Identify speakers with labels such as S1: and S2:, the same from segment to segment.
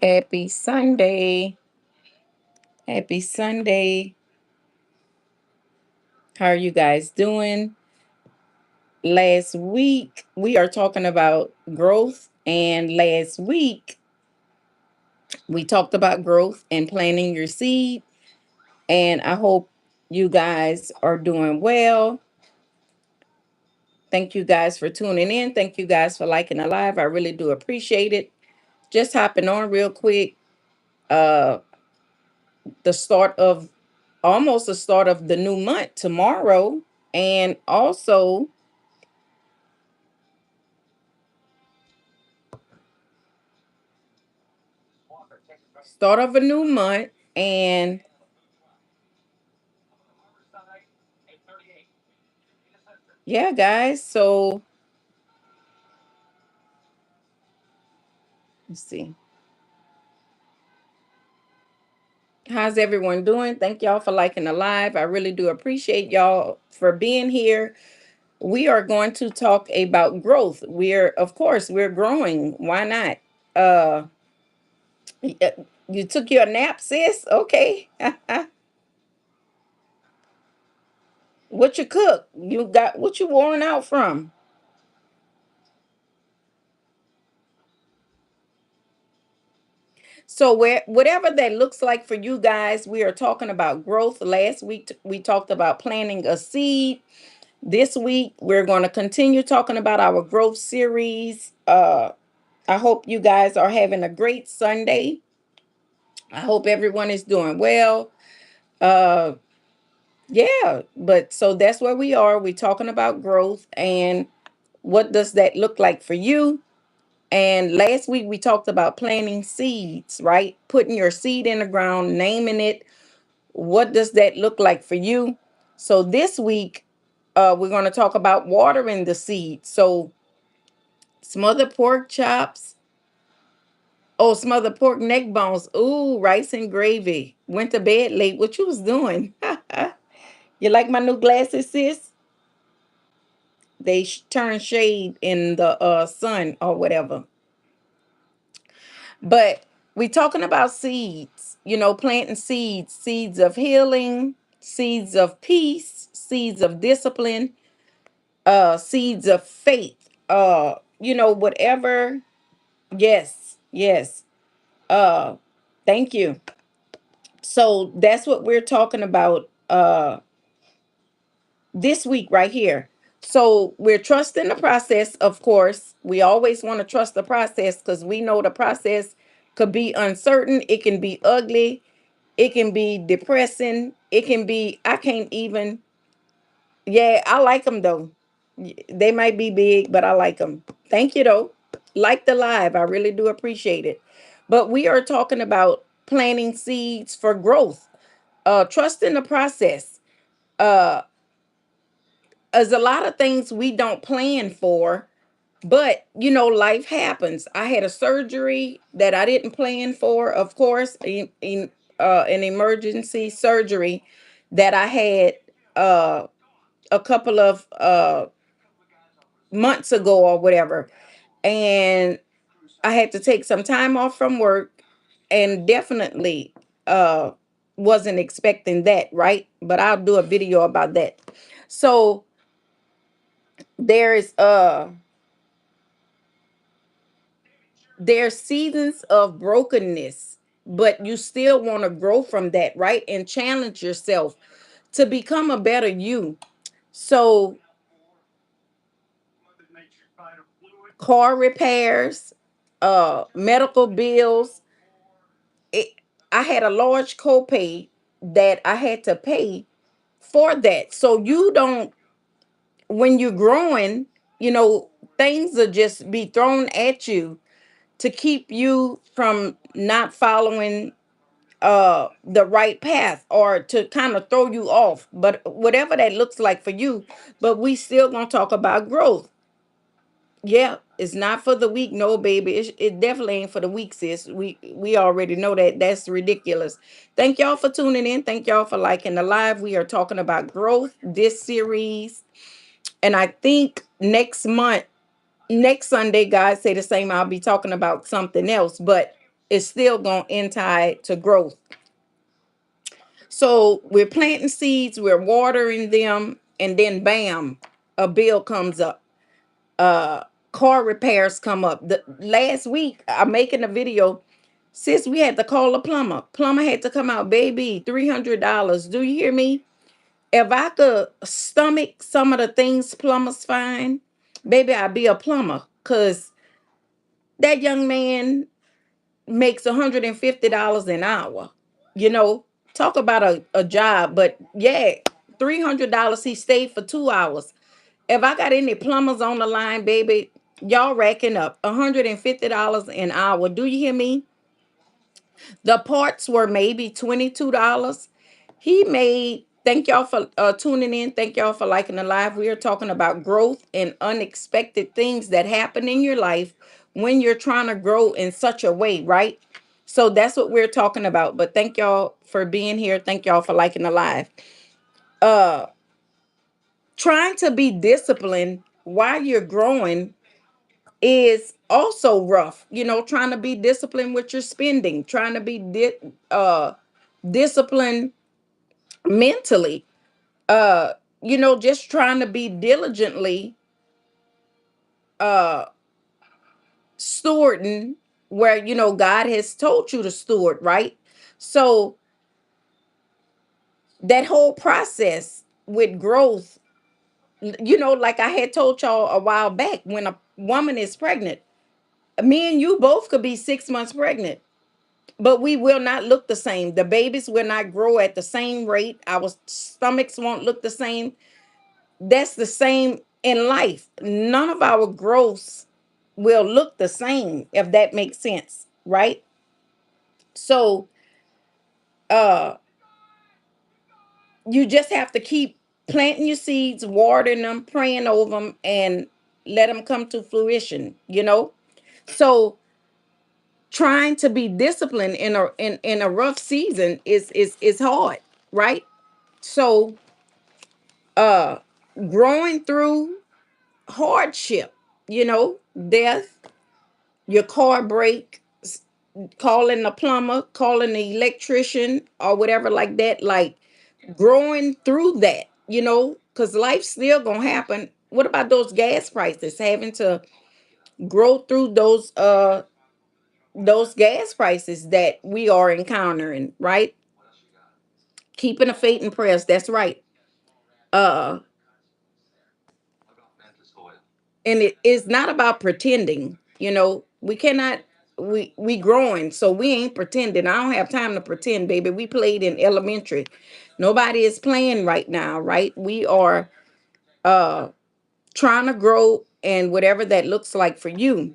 S1: Happy Sunday. Happy Sunday. How are you guys doing? Last week, we are talking about growth. And last week, we talked about growth and planting your seed. And I hope you guys are doing well. Thank you guys for tuning in. Thank you guys for liking the live. I really do appreciate it. Just hopping on real quick. Uh, the start of almost the start of the new month tomorrow, and also start of a new month. And yeah, guys, so let's see, how's everyone doing? Thank y'all for liking the live. I really do appreciate y'all for being here. We are going to talk about growth. We're, of course, we're growing. Why not? You took your nap, sis? Okay. What you cook? You got what you worn out from? So whatever that looks like for you guys, we are talking about growth. Last week we talked about planting a seed. This week we're going to continue talking about our growth series. I hope you guys are having a great Sunday. I hope everyone is doing well. Uh yeah, but so that's where we are. We're talking about growth and what does that look like for you? And last week we talked about planting seeds, right? Putting your seed in the ground, naming it. What does that look like for you? So this week, we're going to talk about watering the seed. So smothered pork chops. Oh, smothered pork neck bones. Ooh, rice and gravy. Went to bed late. What you was doing? You like my new glasses, sis? They turn shade in the sun or whatever. But we talking about seeds, planting seeds, seeds of healing, seeds of peace, seeds of discipline, seeds of faith, whatever. Yes, yes. Uh, thank you. So that's what we're talking about this week right here. So we're trusting the process, of course. We always want to trust the process because we know the process could be uncertain, it can be ugly, it can be depressing, it can be, I can't even, yeah, I like them though. They might be big, but I like them. Thank you though. Like the live, I really do appreciate it. But we are talking about planting seeds for growth, trusting the process. Uh, there's a lot of things we don't plan for, but life happens. I had a surgery that I didn't plan for, of course, an emergency surgery that I had uh a couple of months ago or whatever. And I had to take some time off from work, and definitely uh wasn't expecting that, right? But I'll do a video about that. So there's there's seasons of brokenness, but you still want to grow from that, right? And challenge yourself to become a better you. So car repairs, medical bills, it, I had a large copay that I had to pay for that. So you don't, when you're growing, you know, things will just be thrown at you to keep you from not following the right path, or to kind of throw you off, but whatever that looks like for you. But we still gonna talk about growth. Yeah, it's not for the weak, no, baby. It definitely ain't for the weak, sis. We already know that. That's ridiculous. Thank y'all for tuning in. Thank y'all for liking the live. We are talking about growth this series, and I think next month, next Sunday, guys say the same. I'll be talking about something else, but is still going to end tied to growth. So we're planting seeds, we're watering them, and then bam, a bill comes up. Uh, car repairs come up. The last week, I'm making a video. Sis, we had to call a plumber. Plumber had to come out, baby, $300. Do you hear me? If I could stomach some of the things plumbers find, baby, I'd be a plumber. Cause that young man makes $150 an hour. You know, talk about a job. But yeah, $300. He stayed for 2 hours. If I got any plumbers on the line, baby, y'all racking up $150 an hour. Do you hear me? The parts were maybe $22. He made, thank y'all for tuning in. Thank y'all for liking the live. We are talking about growth and unexpected things that happen in your life when you're trying to grow in such a way, right? So that's what we're talking about. But thank y'all for being here. Thank y'all for liking the live. Uh, trying to be disciplined while you're growing is also rough. You know, trying to be disciplined with your spending, trying to be disciplined mentally, uh just trying to be diligently uh stewarding where God has told you to steward, right? So that whole process with growth, like I had told y'all a while back, when a woman is pregnant, me and you both could be 6 months pregnant, but we will not look the same. The babies will not grow at the same rate. Our stomachs won't look the same. That's the same in life. None of our growths will look the same, if that makes sense, right? So uh you just have to keep planting your seeds, watering them, praying over them, and let them come to fruition. So trying to be disciplined in a rough season is hard, right? So uh growing through hardship, death, your car break, calling the plumber, calling the electrician, or whatever like that, like growing through that, because life's still gonna happen. What about those gas prices? Having to grow through those gas prices that we are encountering, right? Keeping the faith and prayers. That's right. Uh, and it is not about pretending. We cannot. We growing, so we ain't pretending. I don't have time to pretend, baby. We played in elementary. Nobody is playing right now, right? We are uh trying to grow, and whatever that looks like for you.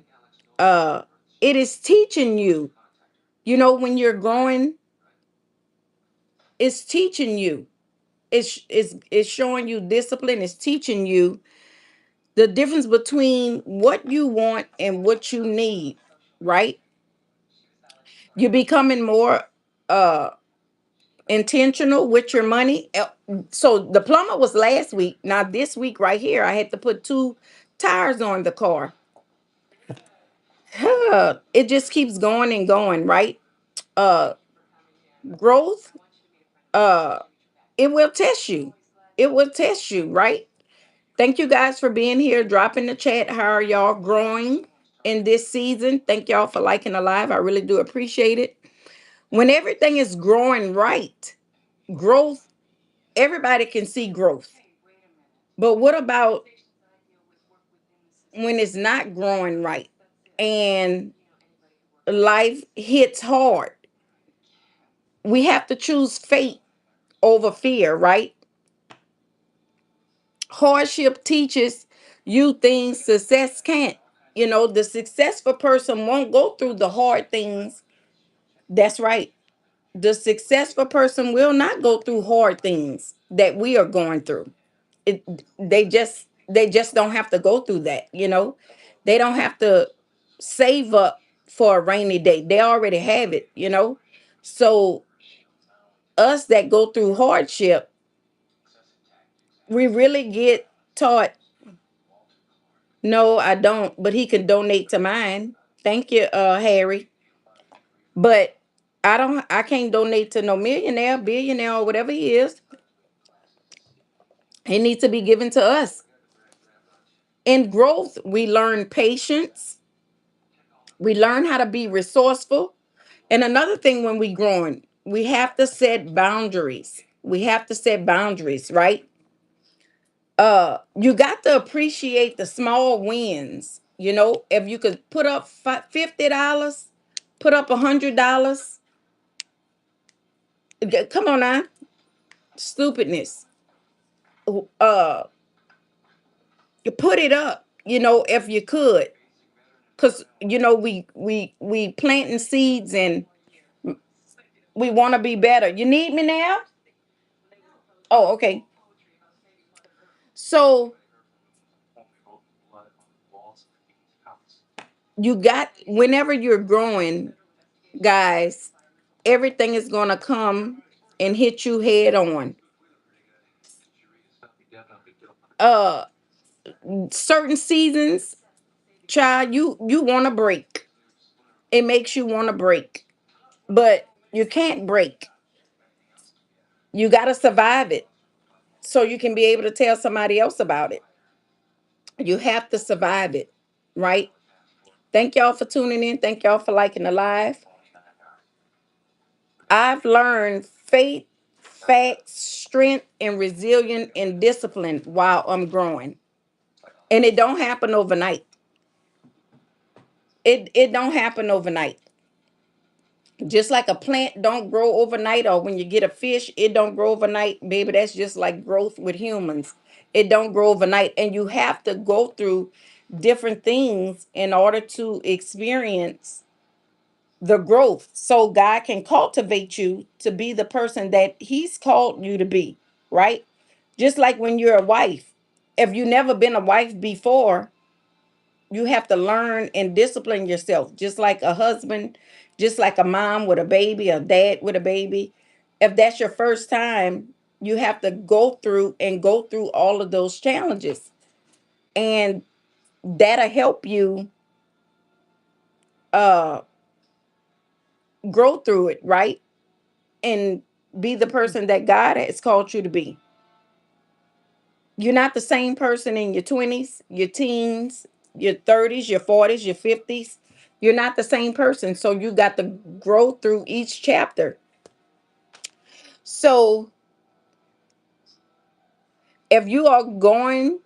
S1: Uh, it is teaching you. When you're growing, it's teaching you. It's showing you discipline. It's teaching you the difference between what you want and what you need, right? You're becoming more uh intentional with your money. So the plumber was last week. Now this week right here, I had to put two tires on the car. It just keeps going and going, right? uh Growth, uh it will test you. It will test you, right? Thank you guys for being here. Drop in the chat, how are y'all growing in this season? Thank y'all for liking the live. I really do appreciate it. When everything is growing right, growth, everybody can see growth. But what about when it's not growing right and life hits hard? We have to choose faith over fear, right? Hardship teaches you things success can't. The successful person won't go through the hard things. That's right. The successful person will not go through hard things that we are going through. it they just don't have to go through that. They don't have to save up for a rainy day. They already have it. So us that go through hardship, we really get taught. No, I don't, but he can donate to mine. Thank you, Harry. But I can't donate to no millionaire, billionaire, or whatever he is. It needs to be given to us. In growth, we learn patience. We learn how to be resourceful. And another thing, when we growing, we have to set boundaries. We have to set boundaries, right? You got to appreciate the small wins. If you could put up $50, put up $100. Come on now, stupidness. Uh, you put it up. If you could, because we planting seeds and we want to be better. You need me now? Oh, okay. So you got whenever you're growing, guys, everything is gonna come and hit you head on. Uh Certain seasons, child, you want to break. It makes you want to break. But you can't break. You gotta survive it so you can be able to tell somebody else about it. You have to survive it, right? Thank y'all for tuning in. Thank y'all for liking the live. I've learned faith, facts, strength, and resilience and discipline while I'm growing. And it don't happen overnight. It don't happen overnight. Just like a plant don't grow overnight, or when you get a fish, it don't grow overnight, baby. That's just like growth with humans. It don't grow overnight. And you have to go through different things in order to experience the growth, so God can cultivate you to be the person that He's called you to be, right? Just like when you're a wife. If you never been a wife before, you have to learn and discipline yourself, just like a husband, just like a mom with a baby, a dad with a baby. If that's your first time, you have to go through all of those challenges. And that'll help you uh grow through it, right? And be the person that God has called you to be. You're not the same person in your 20s, your teens, your 30s, your 40s, your 50s. You're not the same person. So you got to grow through each chapter. So if you are going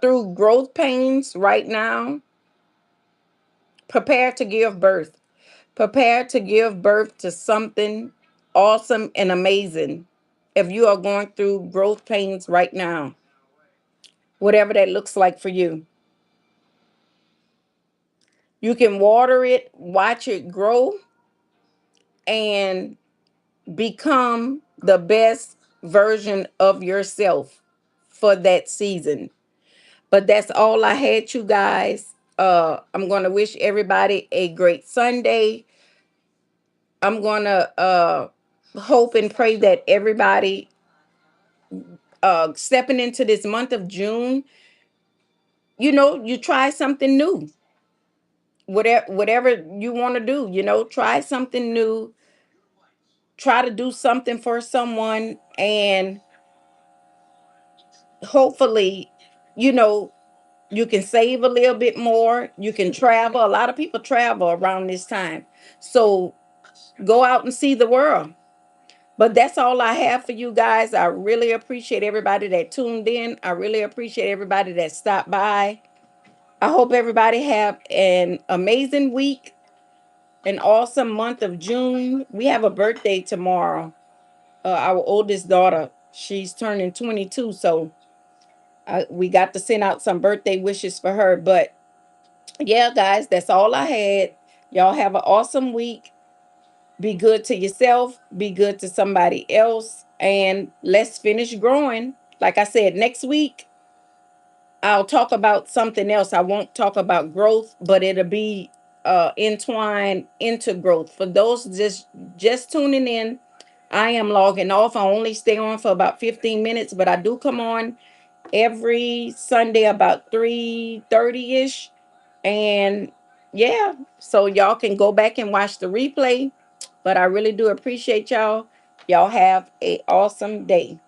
S1: through growth pains right now, prepare to give birth. Prepare to give birth to something awesome and amazing. If you are going through growth pains right now, whatever that looks like for you, you can water it, watch it grow, and become the best version of yourself for that season. But that's all I had, you guys. I'm going to wish everybody a great Sunday. I'm going to hope and pray that everybody stepping into this month of June, you try something new. Whatever you want to do, try something new. Try to do something for someone, and hopefully, you know, you can save a little bit more. You can travel. A lot of people travel around this time. So go out and see the world. But that's all I have for you guys. I really appreciate everybody that tuned in. I really appreciate everybody that stopped by. I hope everybody have an amazing week, an awesome month of June. We have a birthday tomorrow. Our oldest daughter, she's turning 22. So we got to send out some birthday wishes for her. But yeah, guys, that's all I had. Y'all have an awesome week. Be good to yourself, be good to somebody else, and let's finish growing. Like I said, next week, I'll talk about something else. I won't talk about growth, but it'll be entwined into growth. For those just tuning in, I am logging off. I only stay on for about 15 minutes, but I do come on every Sunday about 3:30 ish, and yeah, so y'all can go back and watch the replay. But I really do appreciate y'all. Y'all have a awesome day.